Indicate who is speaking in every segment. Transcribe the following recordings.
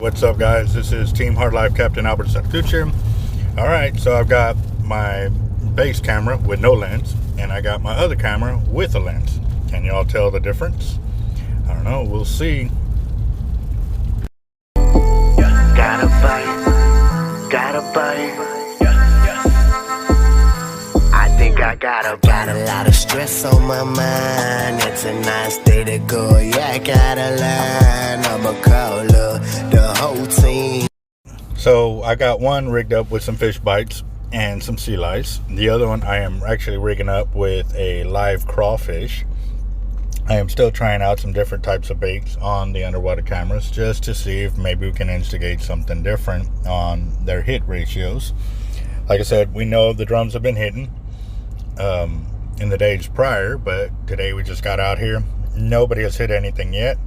Speaker 1: What's up, guys? This is Team Hard Life Captain Alberto Zertuche. Alright, so I've got my base camera with no lens, and I got my other camera with a lens. Can y'all tell the difference? I don't know, we'll see.
Speaker 2: Gotta bite. I think I got a lot of stress on my mind. It's a nice day to go. Yeah, I got a line. I'ma call the whole team.
Speaker 1: So I got one rigged up with some fish bites and some sea lice. The other one I am actually rigging up with a live crawfish. I am still trying out some different types of baits on the underwater cameras just to see if maybe we can instigate something different on their hit ratios. Like I said, we know the drums have been hitting in the days prior, but today we just got out here. Nobody has hit anything yet.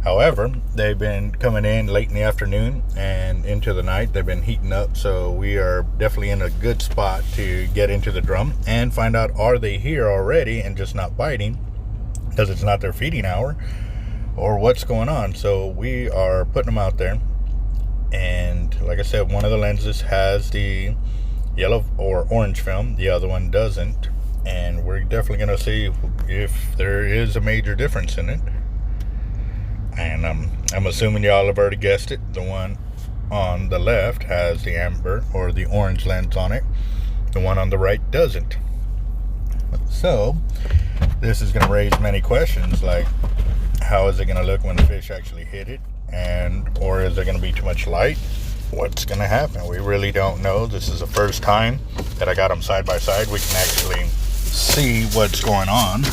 Speaker 1: However, they've been coming in late in the afternoon and into the night. They've been heating up, so we are definitely in a good spot to get into the drum and find out, are they here already and just not biting because it's not their feeding hour, or what's going on. So we are putting them out there, and like I said, one of the lenses has the yellow or orange film, the other one doesn't, and we're definitely going to see if there is a major difference in it. And I'm assuming y'all have already guessed it. The one on the left has the amber or the orange lens on it. The one on the right doesn't. So this is going to raise many questions, like how is it going to look when the fish actually hit it, or is there going to be too much light? What's going to happen? We really don't know. This is the first time that I got them side by side. We can actually see what's going on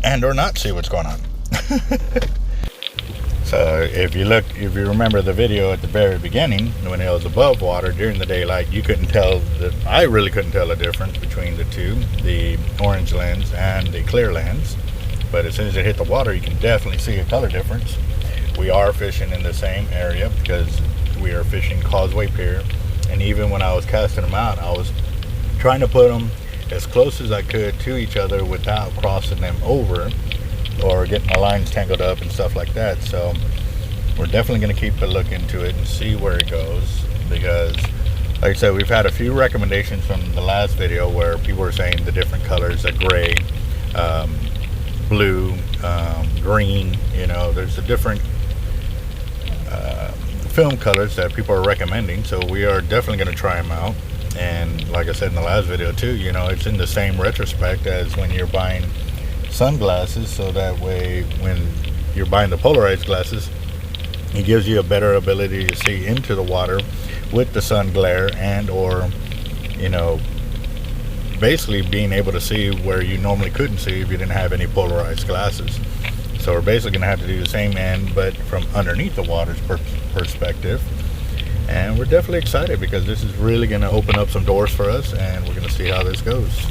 Speaker 1: and or not see what's going on. So if you remember the video at the very beginning when it was above water during the daylight, you couldn't tell I really couldn't tell the difference between the two, the orange lens and the clear lens. But as soon as it hit the water, you can definitely see a color difference. We are fishing in the same area because we are fishing Causeway Pier, and even when I was casting them out, I was trying to put them as close as I could to each other without crossing them over or getting my lines tangled up and stuff like that. So we're definitely going to keep a look into it and see where it goes, because like I said, we've had a few recommendations from the last video where people were saying the different colors, the gray, blue, green, there's a different film colors that people are recommending. So we are definitely going to try them out. And like I said in the last video too, it's in the same retrospect as when you're buying sunglasses, so that way when you're buying the polarized glasses, it gives you a better ability to see into the water with the sun glare, and or basically being able to see where you normally couldn't see if you didn't have any polarized glasses. So we're basically going to have to do the same end, but from underneath the water's perspective. And we're definitely excited because this is really going to open up some doors for us, and we're going to see how this goes.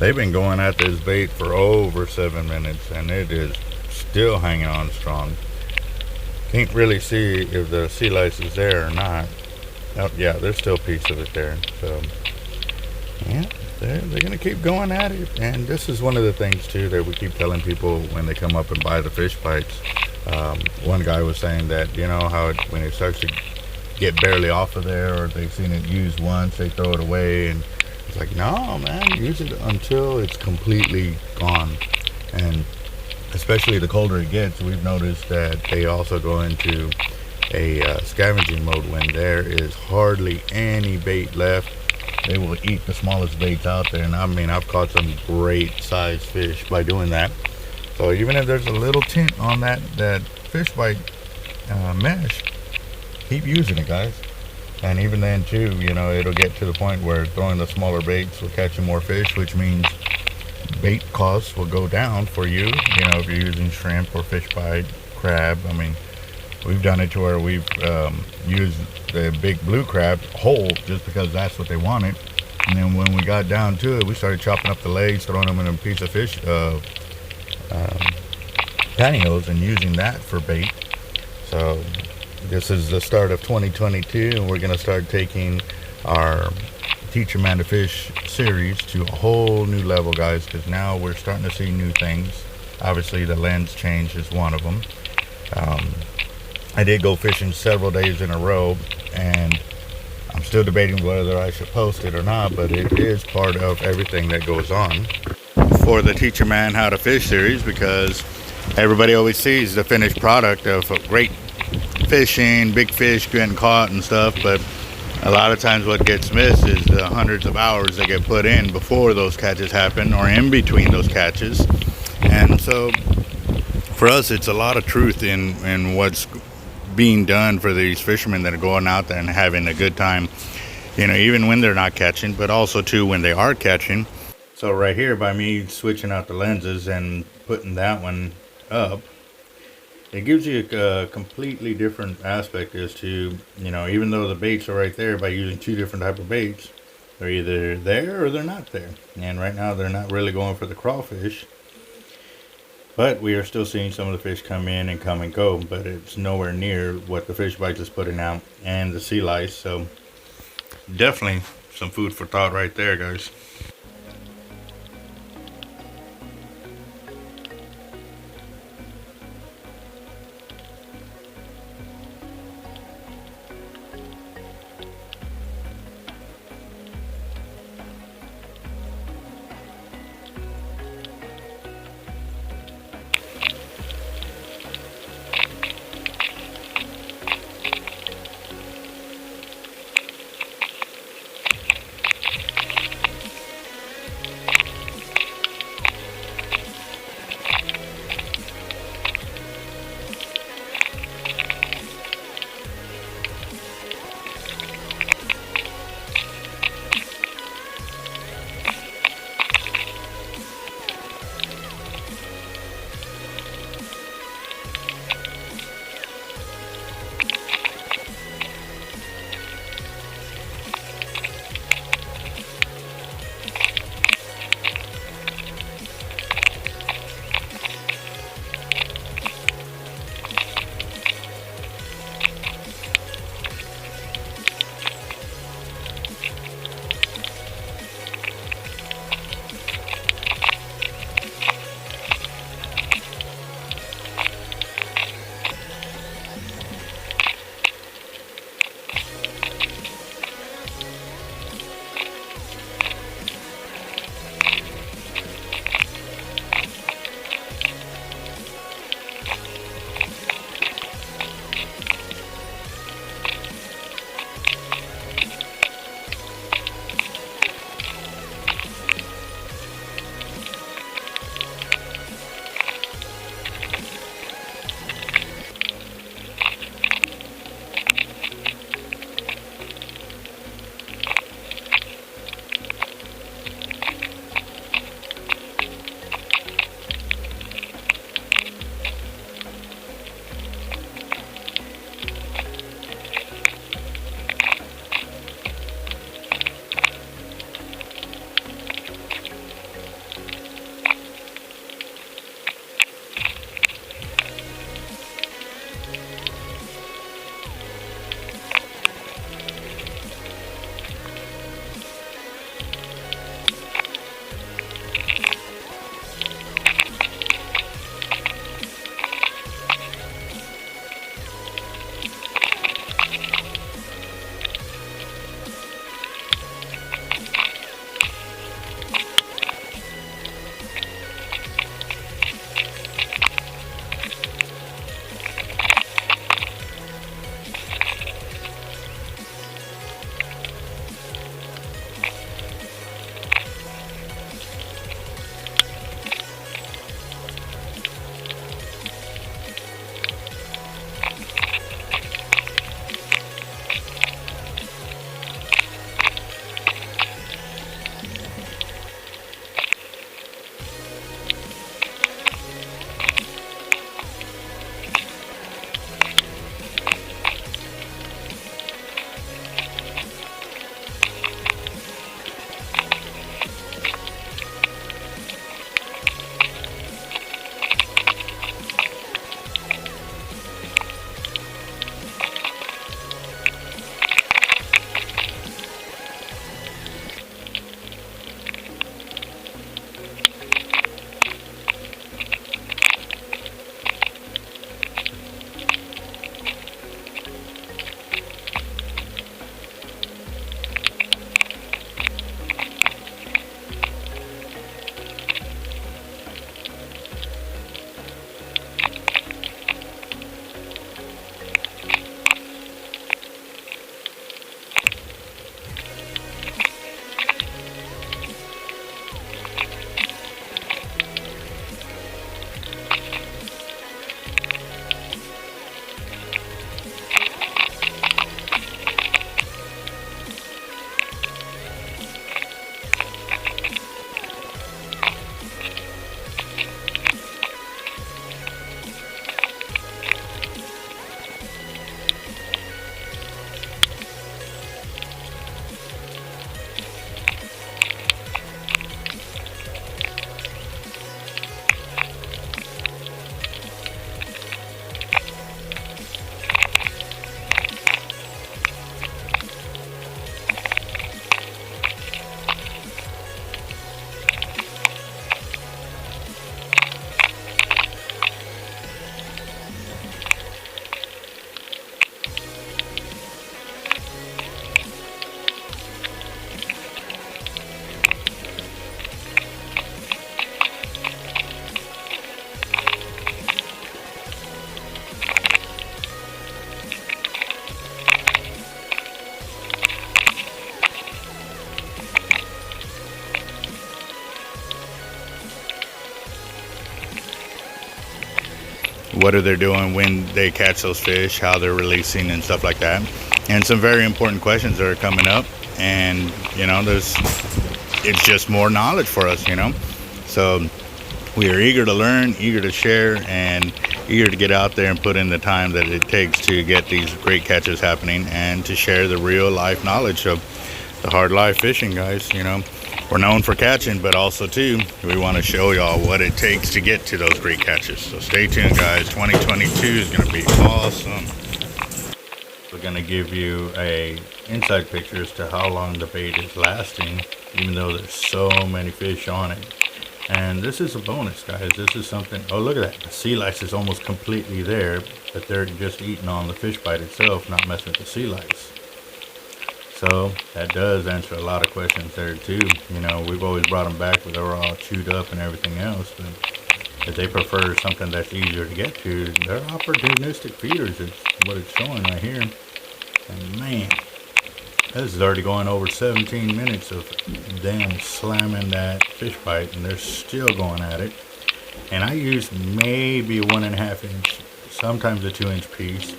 Speaker 1: They've been going at this bait for over 7 minutes, and it is still hanging on strong. Can't really see if the sea lice is there or not. Oh yeah, there's still a piece of it there. So yeah, they're gonna keep going at it. And this is one of the things too that we keep telling people when they come up and buy the fish bites. One guy was saying that, you know how when it starts to get barely off of there, or they've seen it used once, they throw it away. And it's like, no man, use it until it's completely gone. And especially the colder it gets, we've noticed that they also go into a scavenging mode when there is hardly any bait left. They will eat the smallest baits out there, and I mean, I've caught some great sized fish by doing that. So even if there's a little tint on that fish bite mesh, keep using it, guys. And even then too, you know, it'll get to the point where throwing the smaller baits will catch you more fish, which means bait costs will go down for you. You know, if you're using shrimp or fish bite, crab. I mean, we've done it to where we've used the big blue crab whole just because that's what they wanted. And then when we got down to it, we started chopping up the legs, throwing them in a piece of fish pantyhose and using that for bait. So this is the start of 2022, and we're going to start taking our Teach a Man to Fish series to a whole new level, guys, because now we're starting to see new things. Obviously the lens change is one of them. I did go fishing several days in a row, and I'm still debating whether I should post it or not, but it is part of everything that goes on for the Teach a Man How to Fish series, because everybody always sees the finished product of great fishing, big fish getting caught and stuff, but a lot of times what gets missed is the hundreds of hours that get put in before those catches happen, or in between those catches. And so for us, it's a lot of truth in what's being done for these fishermen that are going out there and having a good time, you know, even when they're not catching, but also too when they are catching. So right here, by me switching out the lenses and putting that one up, it gives you a completely different aspect as to, you know, even though the baits are right there, by using two different type of baits, they're either there or they're not there. And right now they're not really going for the crawfish, but we are still seeing some of the fish come in and come and go, but it's nowhere near what the fish bites is putting out and the sea lice. So definitely some food for thought right there, guys. what are they doing when they catch those fish, how they're releasing and stuff like that, and some very important questions that are coming up. And you know, it's just more knowledge for us, you know. So we are eager to learn, eager to share, and eager to get out there and put in the time that it takes to get these great catches happening and to share the real life knowledge of the hard life fishing, guys. You know, we're known for catching, but also too, we want to show y'all what it takes to get to those great catches. So stay tuned, guys. 2022 is going to be awesome. We're going to give you a inside picture as to how long the bait is lasting, even though there's so many fish on it. And this is a bonus, guys. This is something. Oh, look at that. The sea lice is almost completely there, but they're just eating on the fish bite itself, not messing with the sea lice. So that does answer a lot of questions there too. You know, we've always brought them back, but they were all chewed up and everything else. But if they prefer something that's easier to get to, they're opportunistic feeders. Is what it's showing right here. And man, this is already going over 17 minutes of them slamming that fish bite, and they're still going at it. And I use maybe a 1.5 inch, sometimes a 2-inch piece.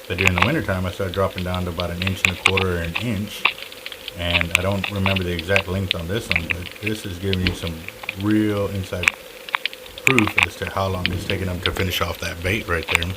Speaker 1: But during the wintertime, I start dropping down to about 1 1/4 or an inch. And I don't remember the exact length on this one, but this is giving you some real inside proof as to how long it's taking them to finish off that bait right there.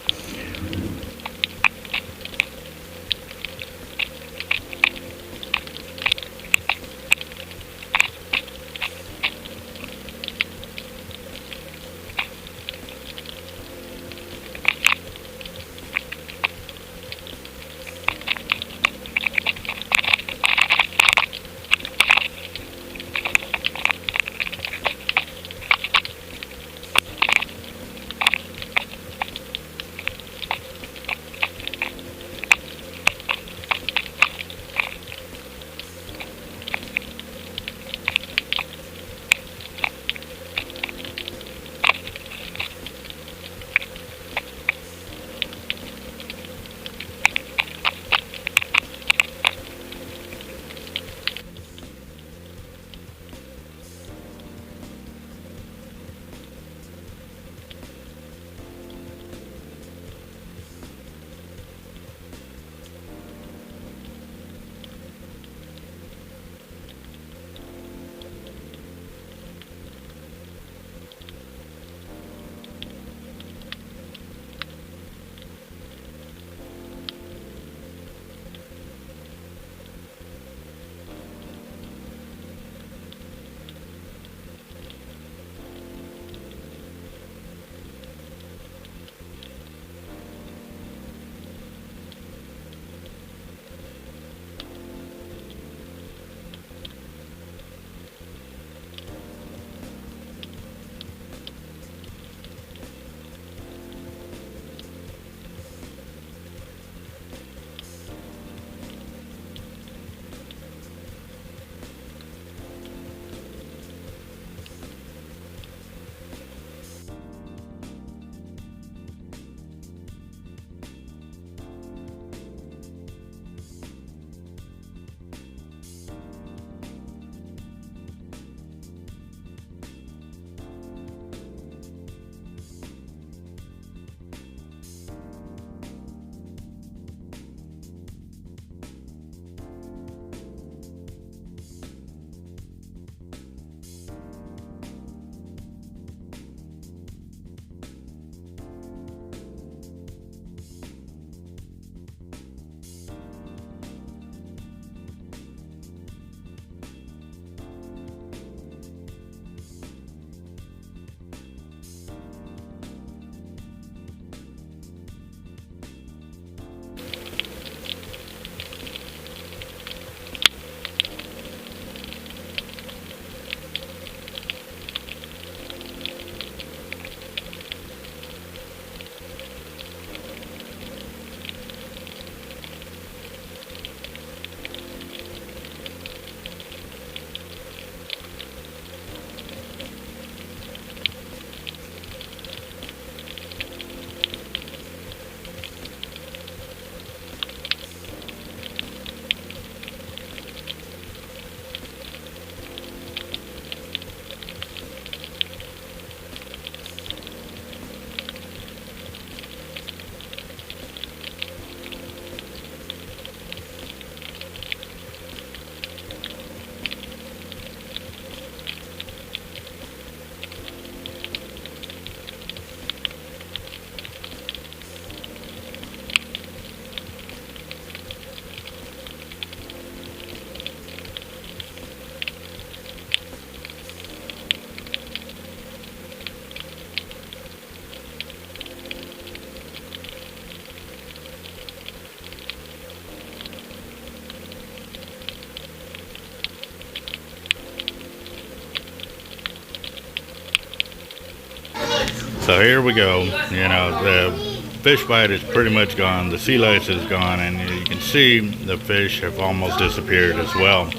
Speaker 1: So here we go. You know, the fish bite is pretty much gone. The sea lice is gone, and you can see the fish have almost disappeared as well.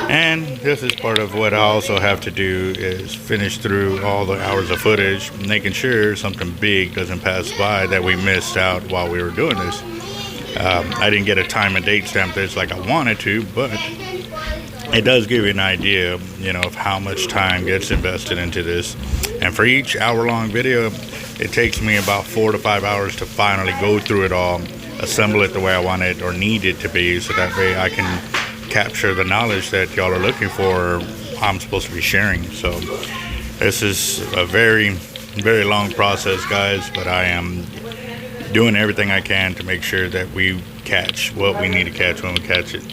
Speaker 1: And this is part of what I also have to do, is finish through all the hours of footage, making sure something big doesn't pass by that we missed out while we were doing this. I didn't get a time and date stamp this like I wanted to, but it does give you an idea, you know, of how much time gets invested into this. And for each hour-long video, it takes me about 4 to 5 hours to finally go through it all, assemble it the way I want it or need it to be, so that way I can capture the knowledge that y'all are looking for, I'm supposed to be sharing. So this is a very, very long process, guys, but I am doing everything I can to make sure that we catch what we need to catch when we catch it.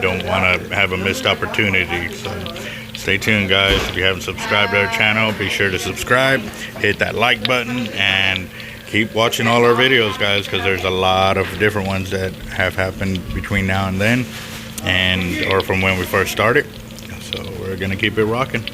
Speaker 1: Don't want to have a missed opportunity. So stay tuned, guys. If you haven't subscribed to our channel, be sure to subscribe, hit that like button, and keep watching all our videos, guys, because there's a lot of different ones that have happened between now and then, or from when we first started. So we're gonna keep it rocking.